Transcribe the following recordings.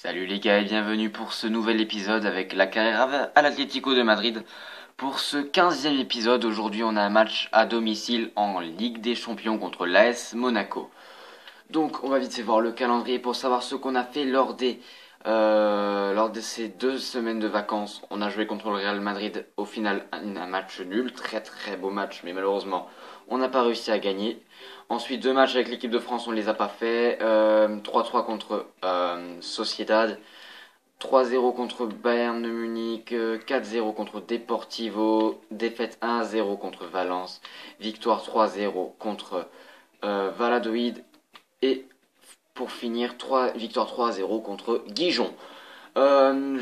Salut les gars et bienvenue pour ce nouvel épisode avec la carrière à l'Atlético de Madrid. Pour ce 15e épisode, aujourd'hui on a un match à domicile en Ligue des Champions contre l'AS Monaco. Donc on va vite fait voir le calendrier pour savoir ce qu'on a fait lors de ces 2 semaines de vacances. On a joué contre le Real Madrid, au final un match nul, très très beau match, mais malheureusement on n'a pas réussi à gagner. Ensuite 2 matchs avec l'équipe de France, on ne les a pas fait. 3-3 contre Sociedad, 3-0 contre Bayern de Munich, 4-0 contre Deportivo, défaite 1-0 contre Valence, victoire 3-0 contre Valladolid et pour finir victoire 3-0 contre Dijon.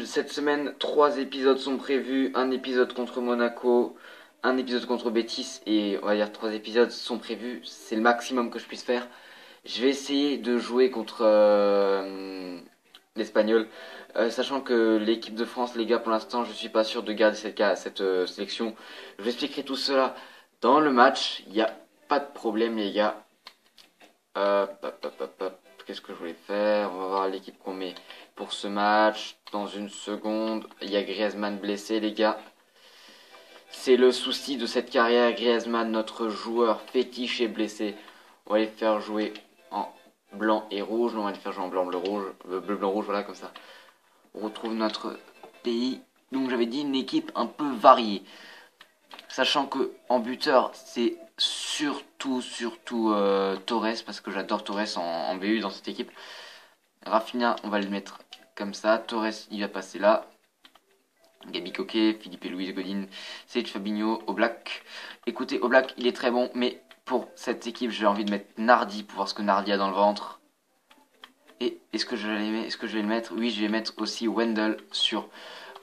Cette semaine, 3 épisodes sont prévus, un épisode contre Monaco, un épisode contre Betis et on va dire 3 épisodes sont prévus, c'est le maximum que je puisse faire. Je vais essayer de jouer contre l'Espagnol, sachant que l'équipe de France, les gars, pour l'instant, je suis pas sûr de garder cette sélection. Je vous expliquerai tout cela dans le match, il n'y a pas de problème les gars. Qu'est-ce que je voulais faire? On va voir l'équipe qu'on met pour ce match dans une seconde. Il y a Griezmann blessé les gars. C'est le souci de cette carrière. Griezmann, notre joueur fétiche, est blessé. On va les faire jouer en blanc et rouge. On va les faire jouer en blanc, bleu, rouge, bleu, blanc, rouge. Voilà, comme ça. On retrouve notre pays. Donc j'avais dit une équipe un peu variée. Sachant que en buteur, c'est surtout Torres, parce que j'adore Torres en BU dans cette équipe. Rafinha, on va le mettre comme ça. Torres, il va passer là. Gabi Coquet, Philippe et Luis Godin, Serge Fabinho, Oblak. Écoutez, Oblak, il est très bon, mais pour cette équipe, j'ai envie de mettre Nardi pour voir ce que Nardi a dans le ventre. Et est-ce que je vais le mettre? Oui, je vais mettre aussi Wendell sur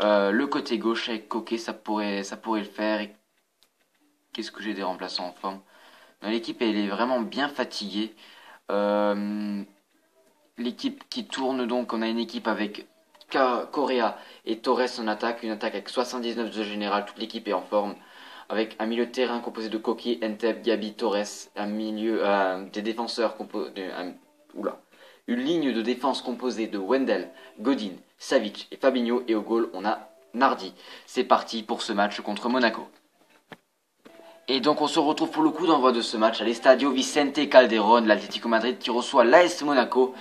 le côté gauche avec Coquet, ça pourrait le faire. Et qu'est-ce que j'ai des remplaçants en forme? L'équipe, elle est vraiment bien fatiguée. L'équipe qui tourne donc, on a une équipe avec Correa et Torres en attaque, une attaque avec 79 de général, toute l'équipe est en forme, avec un milieu de terrain composé de Coquet, Enteb, Gabi, Torres, un milieu des défenseurs une ligne de défense composée de Wendell, Godin, Savic et Fabinho, et au goal on a Nardi. C'est parti pour ce match contre Monaco. Et donc on se retrouve pour le coup d'envoi de ce match à l'Estadio Vicente Calderón, l'Atlético Madrid qui reçoit l'AS Monaco,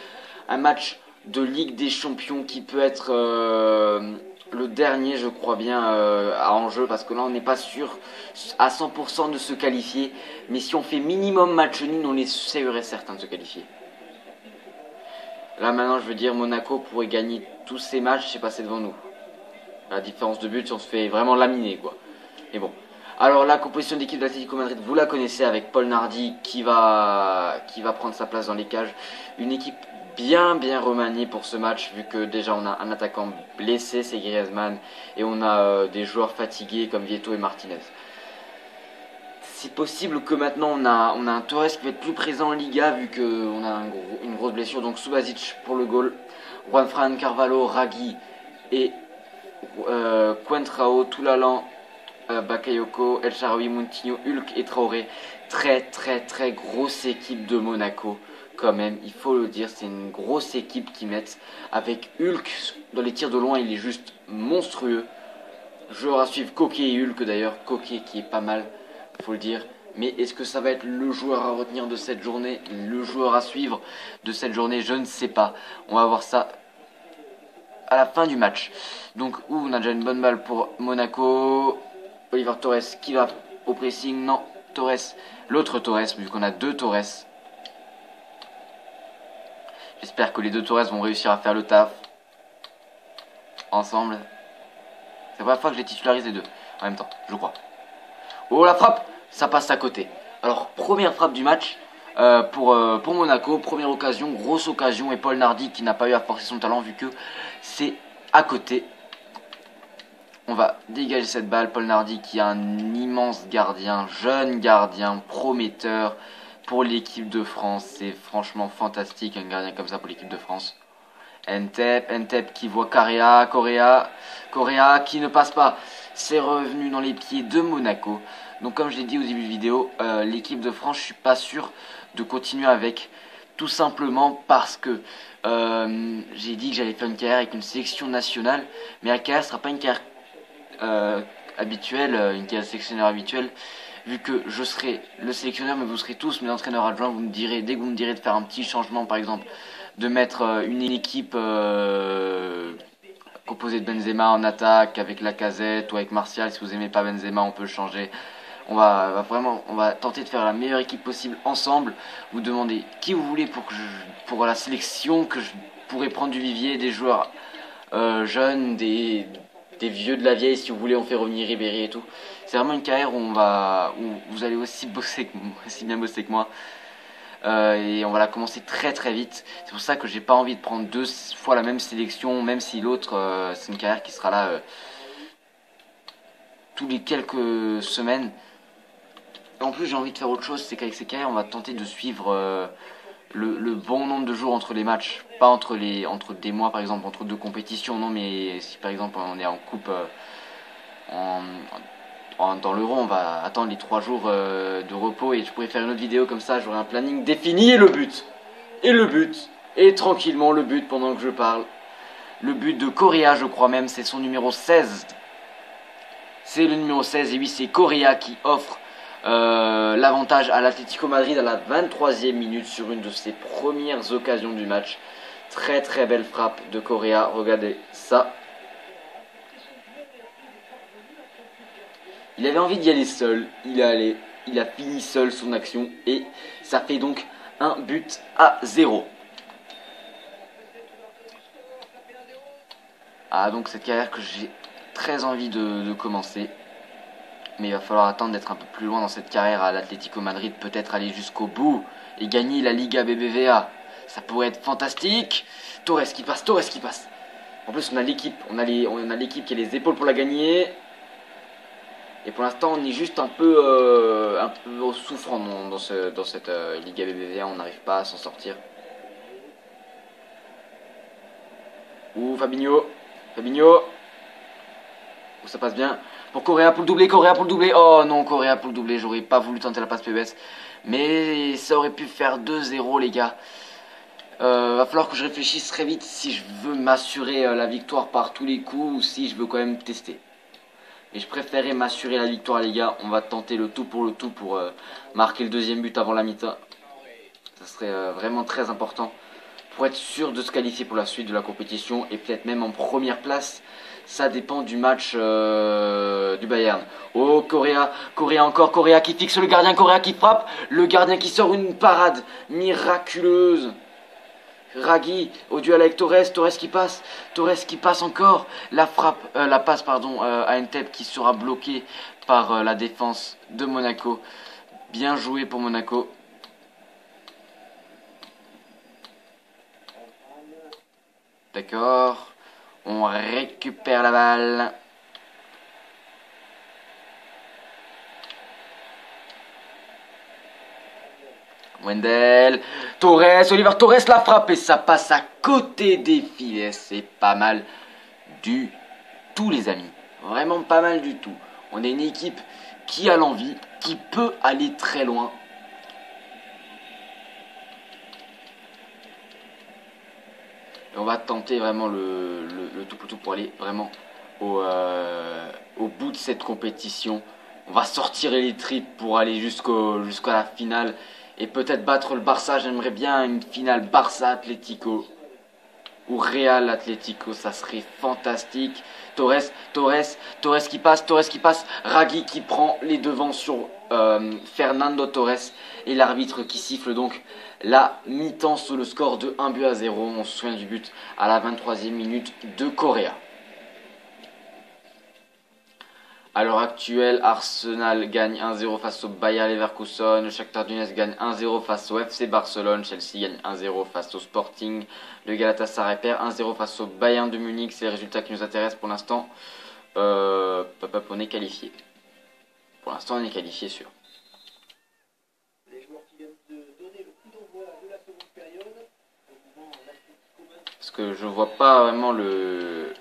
un match de Ligue des Champions qui peut être le dernier, je crois bien, à enjeu, parce que là on n'est pas sûr à 100% de se qualifier, mais si on fait minimum match nul, on est sûr et certain de se qualifier. Là maintenant, je veux dire, Monaco pourrait gagner tous ses matchs, c'est passé devant nous. La différence de but, on se fait vraiment laminer, quoi. Mais bon. Alors la composition d'équipe de l'Atlético Madrid, vous la connaissez, avec Paul Nardi qui va prendre sa place dans les cages. Une équipe bien remaniée pour ce match, vu que déjà on a un attaquant blessé, c'est Griezmann, et on a des joueurs fatigués comme Vieto et Martinez. C'est possible que maintenant on a un Torres qui va être plus présent en Liga, vu qu'on a une grosse blessure. Donc Subasic pour le goal, Juanfran, Carvalho, Ragui et Coentrao, Toulalan, Bakayoko, El Shaarawy, Moutinho, Hulk et Traoré. Très grosse équipe de Monaco quand même, il faut le dire, c'est une grosse équipe qu'ils mettent, avec Hulk dans les tirs de loin, il est juste monstrueux. Joueur à suivre, Coquet et Hulk d'ailleurs, Coquet qui est pas mal, faut le dire. Mais est-ce que ça va être le joueur à retenir de cette journée, le joueur à suivre de cette journée? Je ne sais pas, on va voir ça à la fin du match. Donc on a déjà une bonne balle pour Monaco. Oliver Torres qui va au pressing. Non, Torres, l'autre Torres, vu qu'on a 2 Torres. J'espère que les 2 Torres vont réussir à faire le taf ensemble. C'est la première fois que j'ai titularisé les 2 en même temps, je crois. Oh, la frappe, ça passe à côté. Alors première frappe du match pour Monaco, première occasion, grosse occasion, et Paul Nardi qui n'a pas eu à forcer son talent vu que c'est à côté. On va dégager cette balle. Paul Nardi qui est un immense gardien, jeune gardien, prometteur pour l'équipe de France. C'est franchement fantastique un gardien comme ça pour l'équipe de France. Entep qui voit Correa qui ne passe pas. C'est revenu dans les pieds de Monaco. Donc comme je l'ai dit au début de vidéo, l'équipe de France, je suis pas sûr de continuer avec. tout simplement parce que j'ai dit que j'allais faire une carrière avec une sélection nationale, mais la carrière ne sera pas une carrière habituelle, une carrière de sélectionneur habituelle, vu que je serai le sélectionneur, mais vous serez tous mes entraîneurs adjoints. Vous me direz, dès que vous me direz de faire un petit changement, par exemple, de mettre une équipe composée de Benzema en attaque avec Lacazette ou avec Martial. Si vous aimez pas Benzema, on peut le changer. On va tenter de faire la meilleure équipe possible ensemble. Vous demandez qui vous voulez pour la sélection, que je pourrais prendre du vivier, des joueurs jeunes, des vieux de la vieille. Si vous voulez, on fait revenir Ribéry et tout. C'est vraiment une carrière où où vous allez aussi aussi bien bosser que moi. Et on va la commencer très très vite. C'est pour ça que j'ai pas envie de prendre 2 fois la même sélection, même si l'autre c'est une carrière qui sera là tous les quelques semaines. En plus, j'ai envie de faire autre chose, c'est qu'avec ces carrières, on va tenter de suivre le bon nombre de jours entre les matchs, pas entre des mois par exemple, entre 2 compétitions. Non, mais si par exemple on est en coupe dans l'Euro, on va attendre les 3 jours de repos et je pourrais faire une autre vidéo comme ça. J'aurai un planning défini et tranquillement le but pendant que je parle. Le but de Correa, je crois même, c'est son numéro 16. C'est le numéro 16 et oui, c'est Correa qui offre l'avantage à l'Atlético Madrid à la 23e minute sur une de ses premières occasions du match. Très très belle frappe de Correa, regardez ça. Il avait envie d'y aller seul, il a fini seul son action et ça fait donc 1-0. Ah, donc cette carrière que j'ai très envie de commencer. Mais il va falloir attendre d'être un peu plus loin dans cette carrière à l'Atlético Madrid, peut-être aller jusqu'au bout et gagner la Liga BBVA. Ça pourrait être fantastique. Torres qui passe. En plus, on a l'équipe, on a l'équipe qui a les épaules pour la gagner. Et pour l'instant, on est juste un peu souffrant dans cette Liga BBVA. On n'arrive pas à s'en sortir. Ouh, Fabinho. Où ça passe bien. Pour Correa pour le doubler. Oh non, Correa pour le doubler. J'aurais pas voulu tenter la passe PBS. Mais ça aurait pu faire 2-0, les gars. Va falloir que je réfléchisse très vite si je veux m'assurer la victoire par tous les coups ou si je veux quand même tester. Et je préférais m'assurer la victoire, les gars. On va tenter le tout pour marquer le deuxième but avant la mi-temps. Ça serait vraiment très important pour être sûr de se qualifier pour la suite de la compétition et peut-être même en première place. Ça dépend du match du Bayern. Oh, Correa encore, Correa qui fixe le gardien, Correa qui frappe, le gardien qui sort une parade miraculeuse. Ragui au duel avec Torres qui passe encore, la passe à Entep qui sera bloquée par la défense de Monaco. Bien joué pour Monaco. D'accord. On récupère la balle. Wendell. Oliver Torres la frappe et ça passe à côté des filets. C'est pas mal du tout, les amis. Vraiment pas mal du tout. On est une équipe qui a l'envie, qui peut aller très loin. Et on va tenter vraiment le tout pour aller vraiment au bout de cette compétition. On va sortir les tripes pour aller jusqu'à la finale. Et peut-être battre le Barça. J'aimerais bien une finale Barça-Atlético. Ou Real Atlético. Ça serait fantastique. Torres qui passe. Ragui qui prend les devants sur Fernando Torres. Et l'arbitre qui siffle donc la mi-temps sur le score de 1-0. On se souvient du but à la 23e minute de Correa. À l'heure actuelle, Arsenal gagne 1-0 face au Bayer Leverkusen, le Shakhtar Donetsk gagne 1-0 face au FC Barcelone, Chelsea gagne 1-0 face au Sporting, le Galatasaray perd 1-0 face au Bayern de Munich, c'est les résultats qui nous intéressent pour l'instant. On est qualifié. Pour l'instant, on est qualifié sûr. Parce que je vois pas vraiment le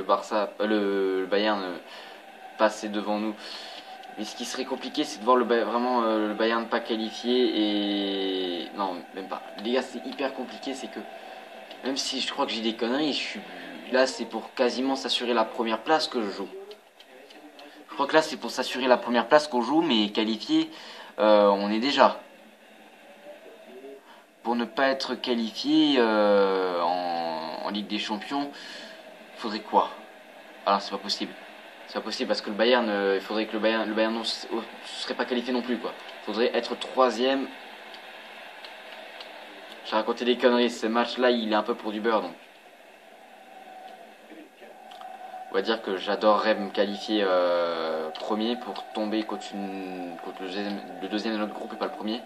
Barça, le Bayern passer devant nous. Mais ce qui serait compliqué, c'est de voir vraiment le Bayern pas qualifié et... Non, même pas. Les gars, c'est hyper compliqué, c'est que... Même si je crois que j'ai des conneries, là c'est pour quasiment s'assurer la première place que je joue. Je crois que là c'est pour s'assurer la première place qu'on joue, mais qualifié, on est déjà. Pour ne pas être qualifié en Ligue des Champions, il faudrait quoi? Ah non, c'est pas possible. C'est pas possible parce que le Bayern, il faudrait que le Bayern ne serait pas qualifié non plus, quoi. Il faudrait être troisième. J'ai raconté des conneries, ce match-là, il est un peu pour du beurre, donc. On va dire que j'adorerais me qualifier premier pour tomber contre le deuxième de notre groupe et pas le premier.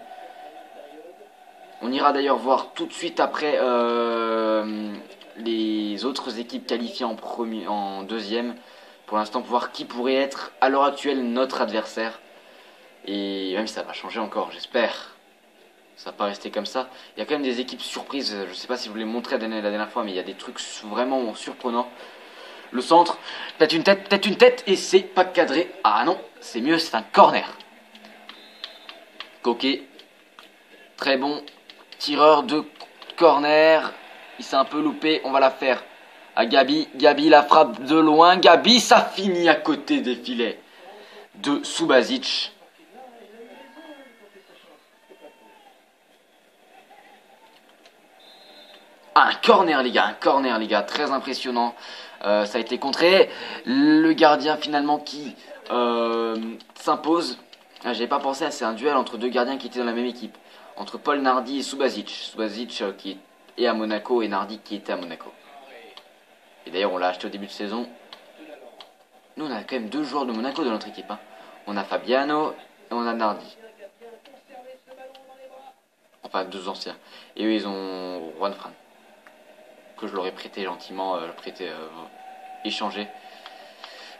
On ira d'ailleurs voir tout de suite après les autres équipes qualifiées en deuxième. Pour l'instant, pour voir qui pourrait être à l'heure actuelle notre adversaire. Et même si ça va changer encore, j'espère. Ça va pas rester comme ça. Il y a quand même des équipes surprises. Je sais pas si je vous l'ai montré la dernière fois, mais il y a des trucs vraiment surprenants. Le centre, peut-être une tête, et c'est pas cadré. Ah non, c'est mieux, c'est un corner. Coquet, très bon tireur de corner. Il s'est un peu loupé, on va la faire à Gabi. Gabi la frappe de loin. Gabi, ça finit à côté des filets de Subasic. Un corner les gars, très impressionnant. Ça a été contré. Le gardien finalement qui s'impose. J'avais pas pensé, c'est un duel entre deux gardiens qui étaient dans la même équipe. Entre Paul Nardi et Subasic. Subasic qui est à Monaco et Nardi qui était à Monaco. Et d'ailleurs on l'a acheté au début de saison. Nous on a quand même deux joueurs de Monaco dans notre équipe. Hein. On a Fabiano et on a Nardi. Enfin deux anciens. Et eux ils ont Juan Fran. Que je l'aurais prêté gentiment, échangé.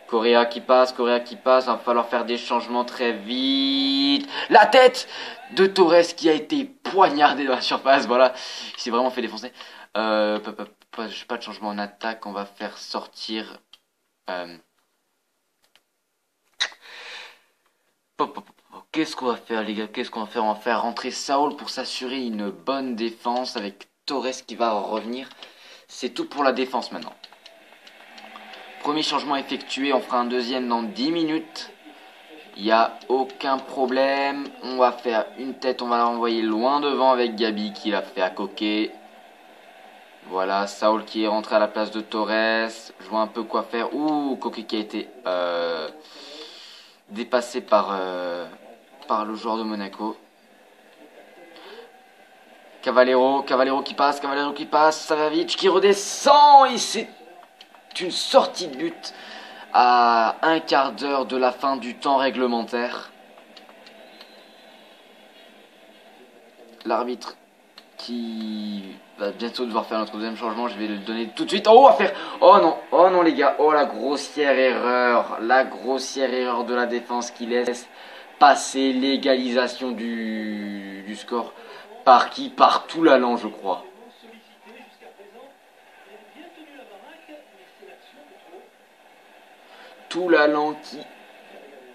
Correa qui passe, va falloir faire des changements très vite. La tête de Torres qui a été poignardé dans la surface, voilà, il s'est vraiment fait défoncer. Pas de changement en attaque, on va faire sortir... Qu'est-ce qu'on va faire les gars, qu'est-ce qu'on va faire? On va faire rentrer Saul pour s'assurer une bonne défense avec Torres qui va revenir. C'est tout pour la défense maintenant. Premier changement effectué, on fera un deuxième dans 10 minutes. Il n'y a aucun problème. On va faire une tête, on va l'envoyer loin devant avec Gabi qui l'a fait à Coquet. Voilà, Saul qui est rentré à la place de Torres. Je vois un peu quoi faire. Ouh, Coquet qui a été dépassé par le joueur de Monaco. Cavallero qui passe, Savic qui redescend et c'est une sortie de but à un quart d'heure de la fin du temps réglementaire. L'arbitre qui va bientôt devoir faire notre deuxième changement, je vais le donner tout de suite. Oh, oh non les gars, oh la grossière erreur de la défense qui laisse passer l'égalisation du score. Par qui? Par Toulalan, je crois. Toulalan qui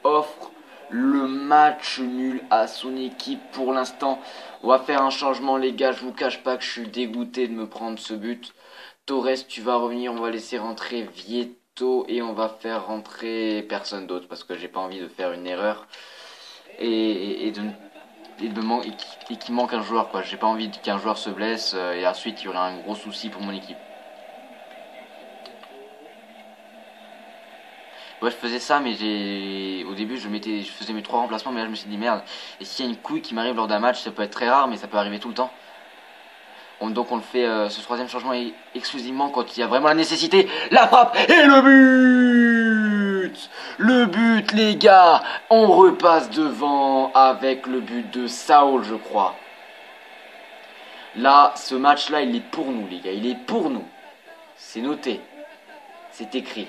offre le match nul à son équipe pour l'instant. On va faire un changement les gars, je vous cache pas que je suis dégoûté de me prendre ce but. Torres, tu vas revenir, on va laisser rentrer Vieto et on va faire rentrer personne d'autre parce que j'ai pas envie de faire une erreur et qu'il manque un joueur quoi. J'ai pas envie qu'un joueur se blesse et ensuite il y aura un gros souci pour mon équipe. Ouais, je faisais ça, mais au début je faisais mes 3 remplacements, mais là je me suis dit merde. Et s'il y a une couille qui m'arrive lors d'un match, ça peut être très rare, mais ça peut arriver tout le temps. Donc on le fait, ce troisième changement exclusivement quand il y a vraiment la nécessité. La frappe et le but les gars. On repasse devant avec le but de Saul, je crois. Là, ce match-là, il est pour nous les gars, il est pour nous. C'est noté, c'est écrit.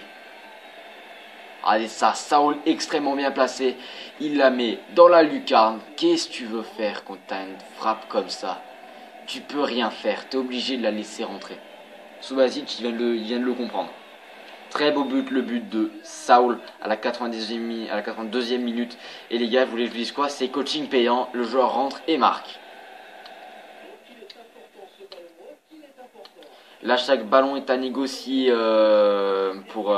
Allez ça, Saul extrêmement bien placé. Il la met dans la lucarne. Qu'est-ce que tu veux faire quand t'as une frappe comme ça? Tu peux rien faire, t'es obligé de la laisser rentrer. Subasic, il vient de le comprendre. Très beau but, le but de Saul à la 82e minute. Et les gars, vous voulez que je vous dise quoi? C'est coaching payant, le joueur rentre et marque. Là, chaque ballon est à négocier pour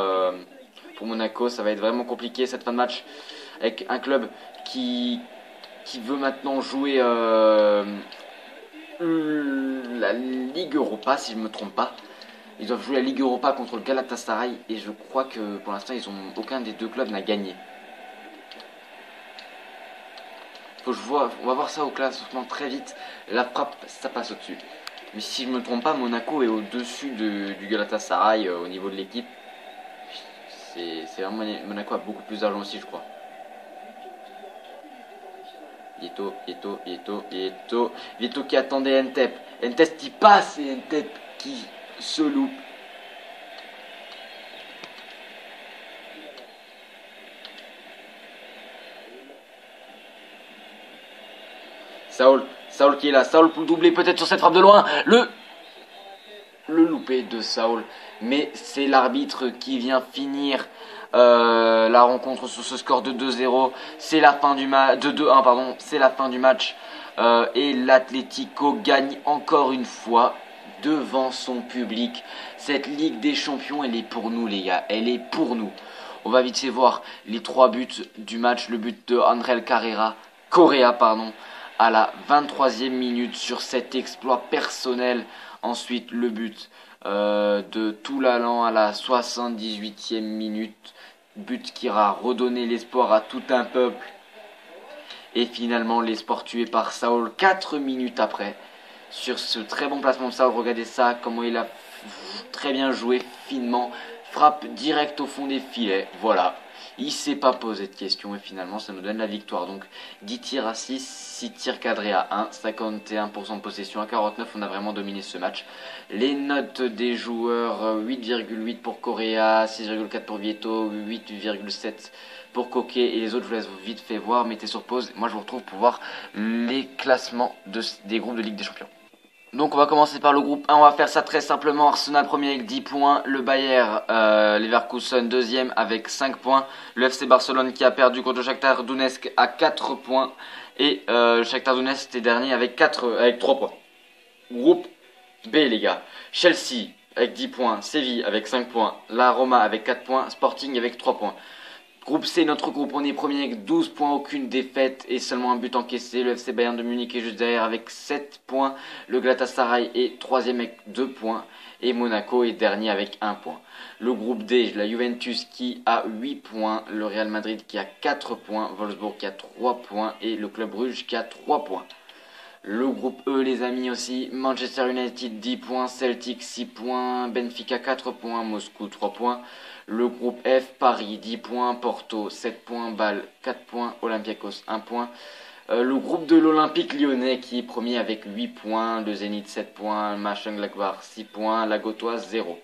Monaco. Ça va être vraiment compliqué cette fin de match avec un club qui veut maintenant jouer la Ligue Europa, si je ne me trompe pas. Ils doivent jouer la Ligue Europa contre le Galatasaray et je crois que pour l'instant, aucun des deux clubs n'a gagné. On va voir ça au classement très vite. La frappe, ça passe au-dessus. Mais si je ne me trompe pas, Monaco est au-dessus du Galatasaray au niveau de l'équipe. C'est vraiment Monaco a beaucoup plus d'argent aussi, je crois. Vieto qui attendait Ntep. Ntep qui passe et Ntep qui se loupe. Saul qui est là. Saul pour le doubler peut-être sur cette frappe de loin. Le loupé de Saul. Mais c'est l'arbitre qui vient finir la rencontre sur ce score de 2-0. C'est la fin du match. De 2-1, pardon. C'est la fin du match. Et l'Atlético gagne encore une fois devant son public. Cette Ligue des Champions, elle est pour nous, les gars. Elle est pour nous. On va vite voir les 3 buts du match. Le but de André Correa, à la 23e minute sur cet exploit personnel. Ensuite, le but de Toulalan à la 78e minute. But qui aura redonné l'espoir à tout un peuple. Et finalement, l'espoir tué par Saul 4 minutes après. Sur ce très bon placement de Saul, regardez ça, comment il a très bien joué, finement. Frappe direct au fond des filets, voilà. Il s'est pas posé de questions et finalement ça nous donne la victoire. Donc 10 tirs à 6, 6 tirs cadrés à 1, 51% de possession à 49, on a vraiment dominé ce match. Les notes des joueurs, 8,8 pour Correa, 6,4 pour Vieto, 8,7 pour Coquet et les autres je vous laisse vite fait voir, mettez sur pause. Moi je vous retrouve pour voir les classements des groupes de Ligue des Champions. Donc on va commencer par le groupe 1, on va faire ça très simplement. Arsenal premier avec 10 points, le Bayer Leverkusen deuxième avec 5 points, le FC Barcelone qui a perdu contre le Shakhtar Donetsk à 4 points et le Shakhtar Donetsk était dernier avec 3 points. Groupe B les gars, Chelsea avec 10 points, Séville avec 5 points, la Roma avec 4 points, Sporting avec 3 points. Groupe C, notre groupe, on est premier avec 12 points, aucune défaite et seulement un but encaissé. Le FC Bayern de Munich est juste derrière avec 7 points. Le Galatasaray est troisième avec 2 points. Et Monaco est dernier avec 1 point. Le groupe D, la Juventus qui a 8 points. Le Real Madrid qui a 4 points. Wolfsburg qui a 3 points. Et le Club Brugge qui a 3 points. Le groupe E, les amis aussi, Manchester United 10 points, Celtic 6 points, Benfica 4 points, Moscou 3 points. Le groupe F, Paris 10 points, Porto 7 points, Bâle 4 points, Olympiakos 1 point. Le groupe de l'Olympique Lyonnais qui est premier avec 8 points, le Zénith 7 points, Mönchengladbach 6 points, la Gotoise 0.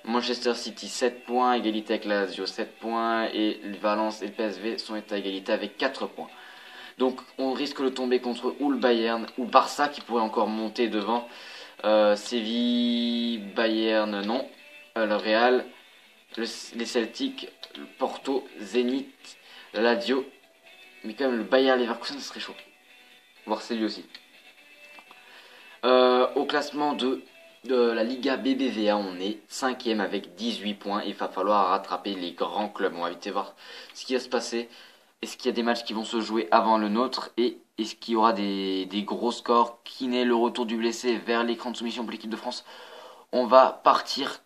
Manchester City 7 points, égalité avec la Lazio 7 points et Valence et le PSV sont à égalité avec 4 points. Donc on risque de tomber contre ou le Bayern ou Barça qui pourrait encore monter devant. Séville, Bayern non. Le Real, les Celtics, le Porto, Zénith, la Lazio. Mais quand même le Bayern Leverkusen ce serait chaud. Voir Séville aussi. Au classement de la Liga BBVA, on est 5ème avec 18 points. Il va falloir rattraper les grands clubs. On va vite voir ce qui va se passer. Est-ce qu'il y a des matchs qui vont se jouer avant le nôtre? Et est-ce qu'il y aura des gros scores? Qui n'est le retour du blessé vers l'écran de soumission pour l'équipe de France? On va partir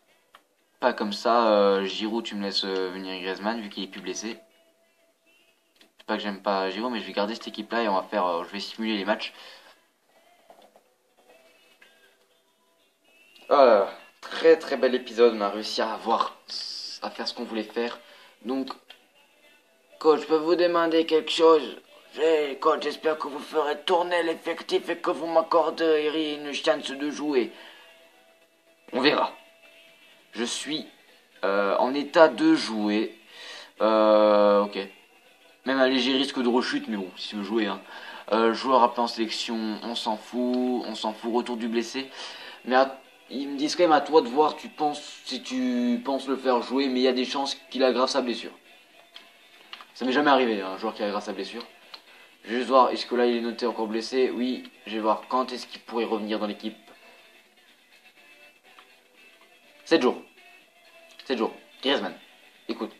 pas comme ça. Giroud, tu me laisses venir Griezmann vu qu'il est plus blessé. C'est pas que j'aime pas Giroud, mais je vais garder cette équipe-là et on va faire. Je vais simuler les matchs. Très très bel épisode. On a réussi à faire ce qu'on voulait faire. Donc coach, je peux vous demander quelque chose? Coach, j'espère que vous ferez tourner l'effectif et que vous m'accorderez une chance de jouer. On verra. Je suis en état de jouer. Ok. Même un léger risque de rechute, mais bon, si tu veux jouer. Joueur appelé en sélection, on s'en fout. On s'en fout, retour du blessé. Mais ils me disent quand même à toi de voir si tu penses le faire jouer, mais il y a des chances qu'il aggrave sa blessure. Ça m'est jamais arrivé, un joueur qui aggrave sa blessure. Je vais juste voir, est-ce que là il est noté encore blessé? Oui, je vais voir quand est-ce qu'il pourrait revenir dans l'équipe. 7 jours. 7 jours. Griezmann, écoute.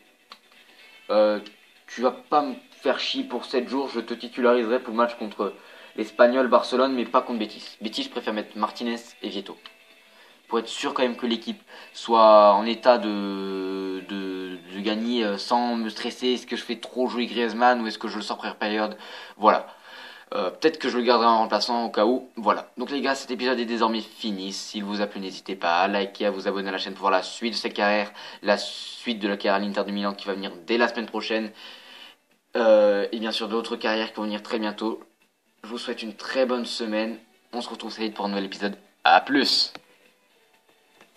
Tu vas pas me faire chier pour 7 jours, je te titulariserai pour le match contre l'Espagnol Barcelone, mais pas contre Betis. Betis, je préfère mettre Martinez et Vieto. Pour être sûr quand même que l'équipe soit en état de gagner sans me stresser. Est-ce que je fais trop jouer Griezmann ou est-ce que je le sors première période? Voilà. Peut-être que je le garderai en remplaçant au cas où. Voilà. Donc les gars, cet épisode est désormais fini. S'il vous a plu, n'hésitez pas à liker, à vous abonner à la chaîne pour voir la suite de cette carrière, la suite de la carrière à l'Inter de Milan qui va venir dès la semaine prochaine. Et bien sûr d'autres carrières qui vont venir très bientôt. Je vous souhaite une très bonne semaine. On se retrouve très vite pour un nouvel épisode. A plus!